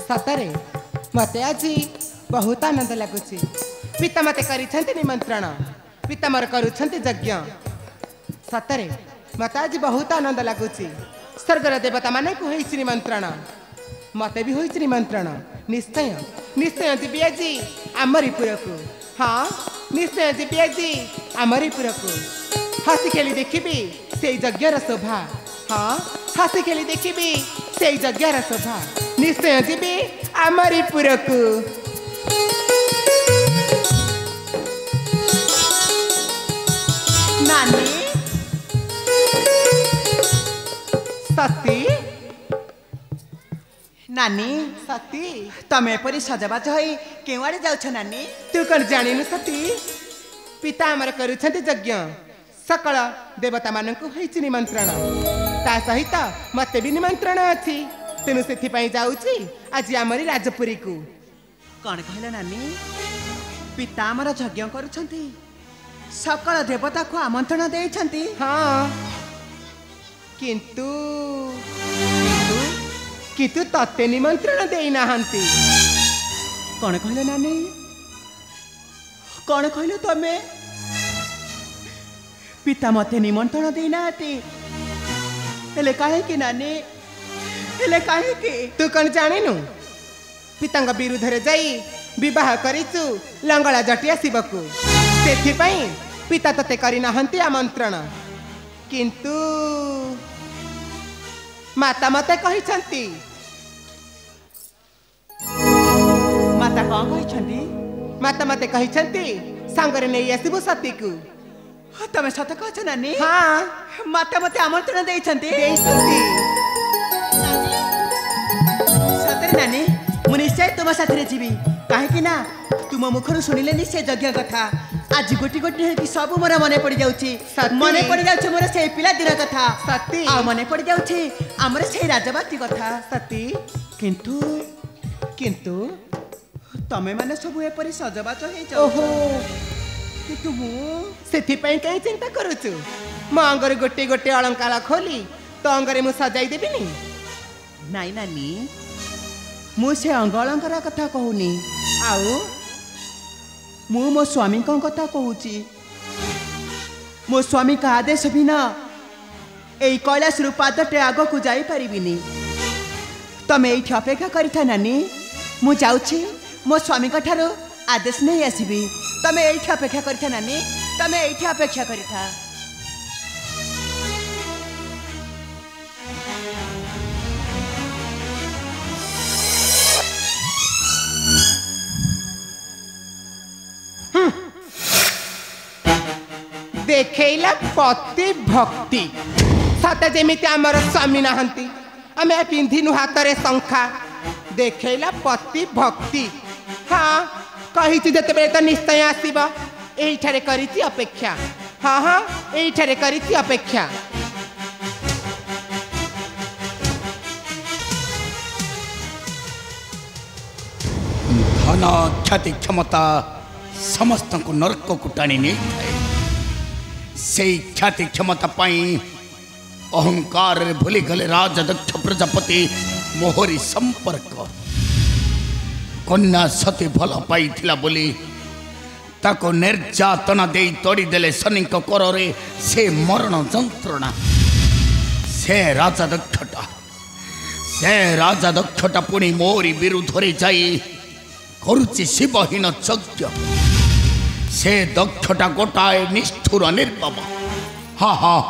सतरे मते आज बहुत आनंद लगुच पिता मते करिछन्ति निमंत्रण पिता मोर करुछन्ति यज्ञ सतरे मते आज बहुत आनंद लगुच स्वर्गर देवता माने को होइछि निमंत्रण मते भी होइछि निमंत्रण निश्चय निश्चय जीवी आज आमरीपुर को हाँ निश्चय जीवी आज आमरीपुर को हसी खेली देखी से यज्ञर शोभा हाँ हसी खेली देखी से यज्ञर शोभा निश्चय जीवी आमरीपुर को नानी सती नानी सती तमे परी सजबाज होई केवाड़े जाउछ नानी तू कौन जानिनु सती पिता आमर करुछन्ति यज्ञ सकल देवता मानकु होइछि निमंत्रण ता सहित मते भी निमंत्रण अछि तेनु सेथि पई जाउछि आज आमरी राजपुरी को कौन कहले नानी पिता आमर यज्ञ करुछन्ति सकल देवता को आमंत्रण देइछन्ति हाँ किंतु किंतु तते निमंत्रण देई नाहंती कौन कहले नानी कौन कहले तमे पिता मते निमंत्रण देई नाहंती हेले काहे कि नानी हेले काहे कि तू कौन जानिनु पितांग विरुद्ध रे जाई विवाह करिचु लंगला जटिया शिवकु सेथि पई पिता तते करि नाहंती आमंत्रण किंतु माता मते कहिछन्ती माता कौन कहिछन्ती माता मते कहिछन्ती संगरे नै आसीबु सती को तमे सत कहछ नानी हाँ माता मते आमंत्रण देइछन्ती सतरे नानी मु निश्चय तुम साथरे जीवी काहे कि ना तुम मुखरु सुनिले निश्चय यज्ञ कथा आज गोटी गोटी है कि सब मोर मने पड़ जाउची मने पड़ जाउची मोर से पिला दिन कथा सती आ मने पड़ जाउची हमर से राजबाती कथा सती किंतु किंतु तमे माने सब ए परी सजबाच हे जाउ ओहो किंतु मु सेथि पई कई चिंता करूछु मो अंगरे गोटे गोटे अलंकार खोली तो अंगरे मु सजाई देबिनी नाई नानी मु से अंग अलंकार कथा कहूनी आउ मु मो स्वामी को कथा कहूची मो स्वामी का आदेश बिना एई कैलाश पादटे आग को जाई परिबिनी तमे एठी अपेक्षा करिथा नानी मु जाउछी मो स्वामी का ठारो आदेश नहीं आसीबी तमे एठी अपेक्षा करिथा नानी तमे एठी अपेक्षा करिथा देखेला पति भक्ति सत जेमिति आमर स्वामी नाहंती आमे पिंधिनु हातरे शंखा देखेला पति भक्ति हाँ कहिछि जते बेले तो निश्चय आसीबा एही ठारे करिछि अपेक्षा हाँ हाँ एही ठारे करिछि अपेक्षा धन ख्याति क्षमता समस्त को नरक को टाणी नहीं थाए से ख्याति क्षमता पाई अहंकार भूली गले राजदक्ष प्रजापति मोहरी संपर्क कन्या सती भल पाई थिला बोली ताको निर्यातना दे तोड़ी देले शनि करोरे से मरण जंत्रणा से राजदक्षटा पुणी मोरी विरुद्धरे जाई करुची शिवहीन यज्ञ से दक्षटा गोटाए निष्ठुर निर्मम हाँ हाँ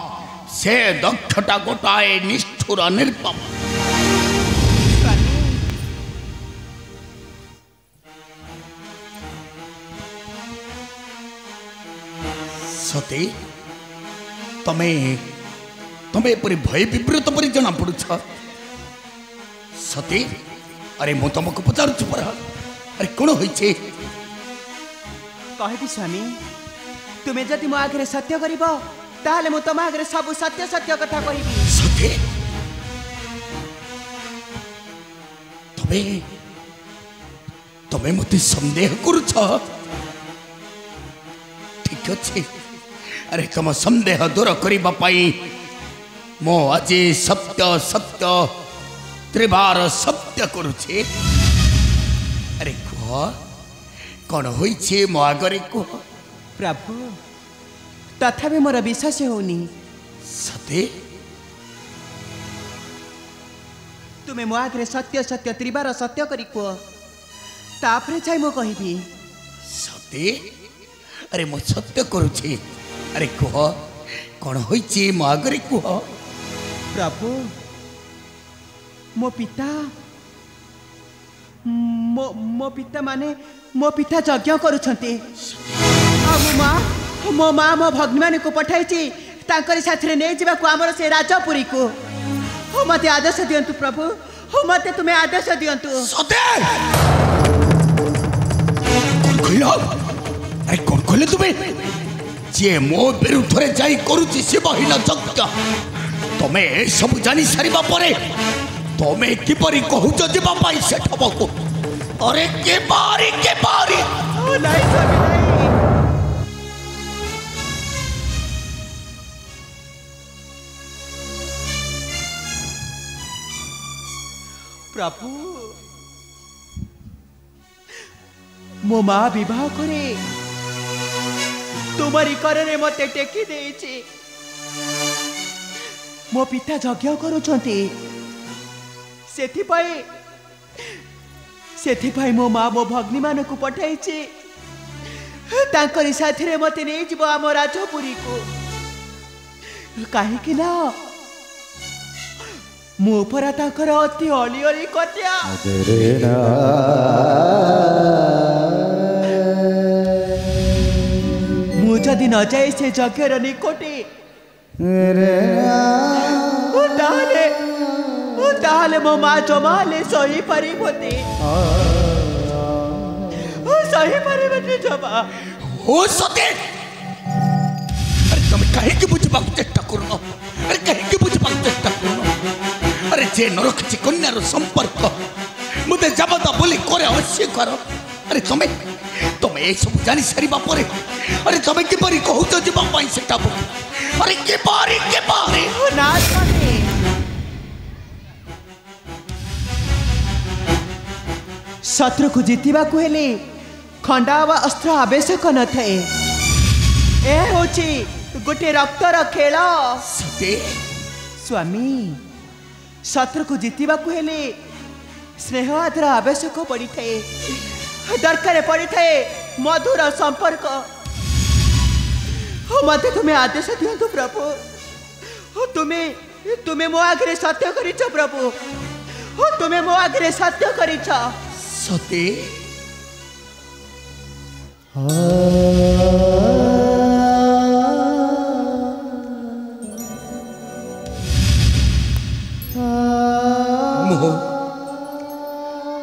से दक्षटा गोटाए निष्ठुर निर्मम सती तमे तमे परि भय विव्रत परि जना पड़ुछ सती अरे मु तुमको पचारुछु पर अरे कौन होइछे कहबी स्वामी तुम्हें जदि मो आगे सत्य करिब ताहले मु तुम आगे सब सत्य सत्य कथा कहबी सत्य तमे तमे मते संदेह करुछ ठीक अच्छे अरे तुम संदेह दूर करबा पाई मो आज सत्य सत्य त्रिबार सत्य करुछे कौन होइछे मो आगरे कह प्रभु तथापि मोर विश्वास होनी सते तुमे मो आगे सत्य सत्य त्रिबार सत्य करी कह तापरे जाई मो कहबी सते अरे मो सत्य करुछे अरे कह कौन होइछे मो आगरे कह प्रभु मो पिता मो पिता माने मो पिता यज्ञ करुछन्ते मो माँ मो भग्नी मान को पठाई तांकरी साथी नहीं जावाक आमर से राजपुरी को मते आदेश दियंतु प्रभु मते तुम्हें आदेश दियंतु सते कौन अरे कौन कहले तुम्हें जे मो विरुद्ध रे जाई करूची शिवहीन यज्ञ तमे ए सब जानी सारिबा परे तमे किपरि कहूच जीवा पाई सेठबको अरे के बारी नहीं स्वामी नहीं प्रभु मो माँ विवाह करे तुम्हारी करने मते टेकी देइछि मो पिता यज्ञ करुछन्ति सेथिपाई मो माँ मो भग्नी मान को पठाई तांकरी साथी रे मते नहीं जीव आम राजपुरी को कहीं ना मो परा तांकर अति अली अली कटिया मु जदि न जाए से यज्ञर निकटे ताहले मो माँ जमाले सही पारिबते जमा हो सते अरे तुम कहीं की बुझबा चेष्टा करनो अरे कहीं की बुझबा चेष्टा करनो अरे जे नरक ची कन्यार संपर्क मुते जबता बोली करे अवश्य करो अरे तुम्हें ए सब जानी सारिबा परे अरे तुम्हें के परी कहूच जीवा पाई सेटा अरे के बारी ना स्वामी शत्रु को जीतिबा को हेले खंडा व अस्त्र आवश्यक न थे ए होची गोटे रक्तर खेल सते स्वामी शत्रु को जीतिबा को हेले स्नेह आदर आवश्यक पड़ी थे दरकार पड़ी थे मधुर संपर्क मत तुम्हें आदेश दियंतु प्रभु तुम्हें मो आगे सत्य करिछ प्रभु तुम्हें मो आगे सत्य करिछ सते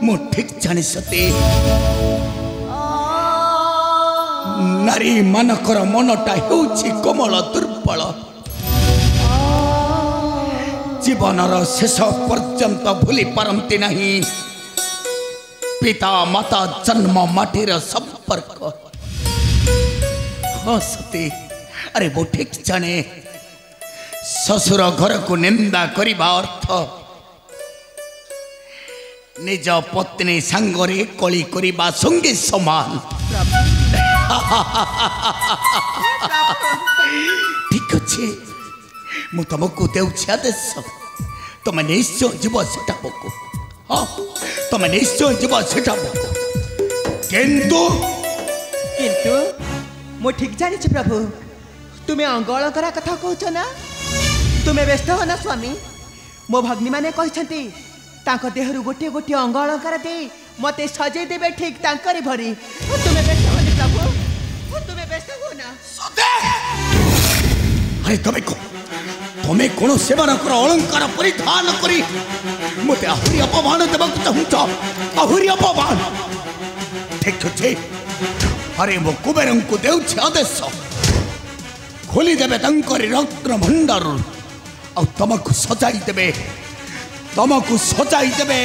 मो ठीक जानी सते नारी मानकर मनटा हेउछि कोमल दुर्बल जीवनर शेष पर्यंत भूली पारती नहीं पिता माता जन्म माटीर संपर्क हाँ सती अरे वो ठीक जाने ससुर घर को निंदा करिबा अर्थ निज पत्नी सांगरे कली करिबा संगे समान ठीक अच्छे मु तुमको देउछि आदेश तुम निश्चय जीव सेटा बको हाँ तुम निश्चय जीव सेटा बको किंतु मु ठीक जानी प्रभु तुम्हें अंगलंकरा कथा कहछ ना तुम्हें व्यस्त हो ना स्वामी मो भग्नी माने कहछंती तांको देहरु गोटे गोटे अंग अलंकार दे मते सजे देबे ठीक तांकरी भरी तुम्हें व्यस्त हो प्रभु तुम्हें व्यस्त हो ना अरे तुम्हें कौन सेवानकर अलंकार परिधान करी मते आहुरी अपमान देबा चाहूच आहुरी अपमान ठीक अच्छे अरे मो कुबेर को देउछि आदेश खोली देबे तंकरी रत्न भंडार आ तुमको सजाई देबे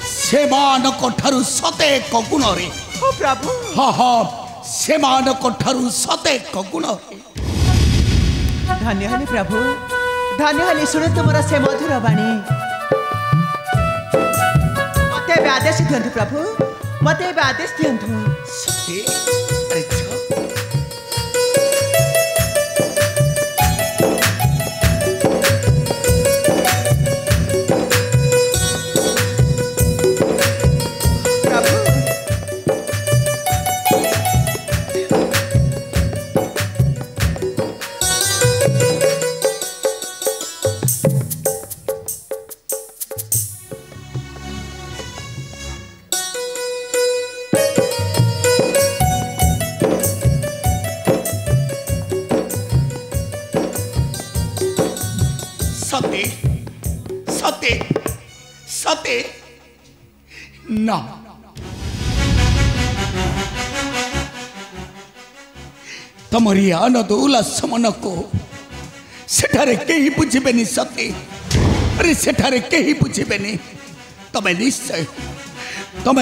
सेमानक ठारू सतेक गुण रे प्रभु हाँ हाँ सेमानक ठारू सतेक गुण धन्य हनी प्रभु धन्य हनी शुणे तुमर से मधुर वाणी मते आदेश दियंतु प्रभु मते एबे आदेश दियंतु। सती अरे जा प्रभु सती सती सती ना तमरी आनंद उल्लास मन को सेठारे केही बुझिबेनी सती अरे सेठारे केही बुझिबेनी तमे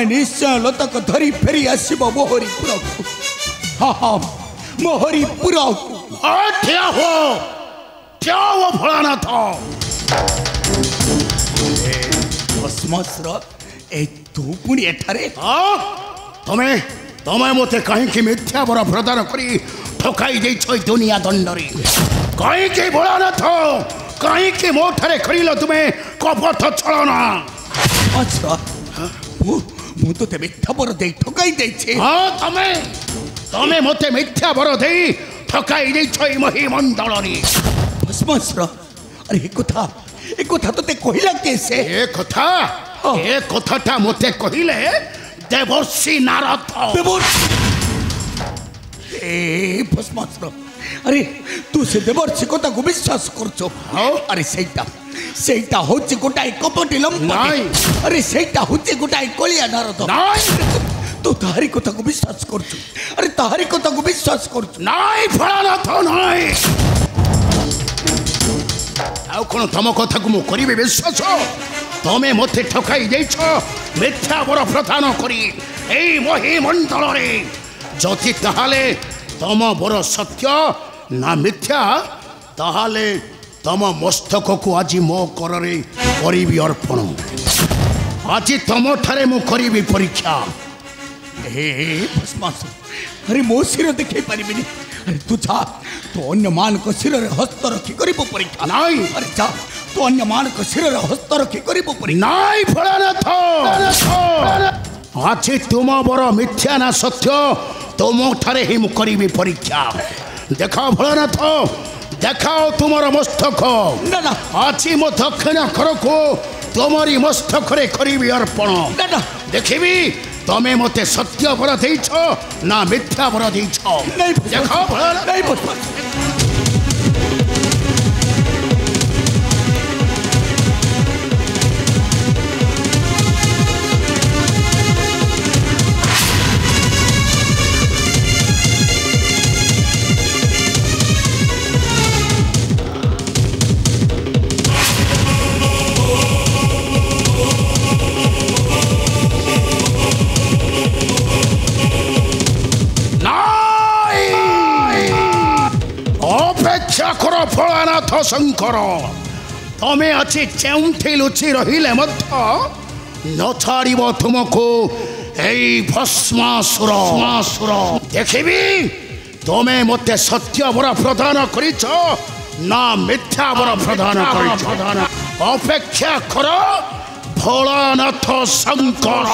निश्चय लता को धरी फेरी आसीबो मोहरीपुर को हाँ हाँ मोहरीपुर ठिया हो भोलानाथ भस्मासुर ए तू पुणी एठारे तमे तमे मते कहीं मिथ्या वर प्रदान करी ठकाई देछ दुनिया दंडरी कहीं भोलानाथ कहीं मो ठारे करिल तुमे कपट छलना अच्छा मु तो मिथ्या वर दे ठकाई देछे हाँ तमे मते मिथ्या वर दे ठकाई देछ मही मंडलरी भस्मासुर अरे एक कथा तो ते कहिला कैसे ए कथाटा मते कहिले देवर्षि नारद ए भस्मासुर अरे तू से देवर्षि कथा को विश्वास करछो अरे सेटा होची गोटाई कपटी नाई। अरे सेटा होची गोटाई कलिया नारद तू ताहारी कथा को विश्वास करछो अरे ताहारी कथा को विश्वास करछो नाई भोलानाथ नाई आउ कौन तम कथा को करी विश्वास तमे मते ठकाई देछ मिथ्या वर प्रदान करी एई मही मंडल रे जति ताहाले तम वर सत्य ना मिथ्या ताहाले तम मस्तक को आज मो कररे करीबी अर्पण आज तम ठारे मु करीबी परीक्षा हे भस्मासुर अरे मो सिर देखे पारिबिनी अरे तू जा तो अन्य मान को सिर रे हस्त रखी करिबो परीक्षा नाई अरे जा तो अन्य मान को सिर रे हस्त रखी करिबो परीक्षा नाई भोलानाथ आज तुम बर मिथ्या ना सत्य तुम ठारे ही मु करीबी परीक्षा देखाओ भोलानाथ देखाओ तुमर मस्तक ना ना आज मो दक्षिण कर को तुमरी मस्तक रे करीबी अर्पण ना ना देखिबी तमे मते सत्य वर देछ ना मिथ्या वर देछ नहीं देखाओ भोलानाथ नहीं भस्मासुर भोलानाथ शंकर तमे अच्छी चेउठी लुचि रहिले न छाड़ब तुमको एई भस्मासुर देखिबी तमे मते सत्य वर प्रदान करिछ ना मिथ्या वर प्रदान करिछ अपेक्षा कर भोलानाथ शंकर।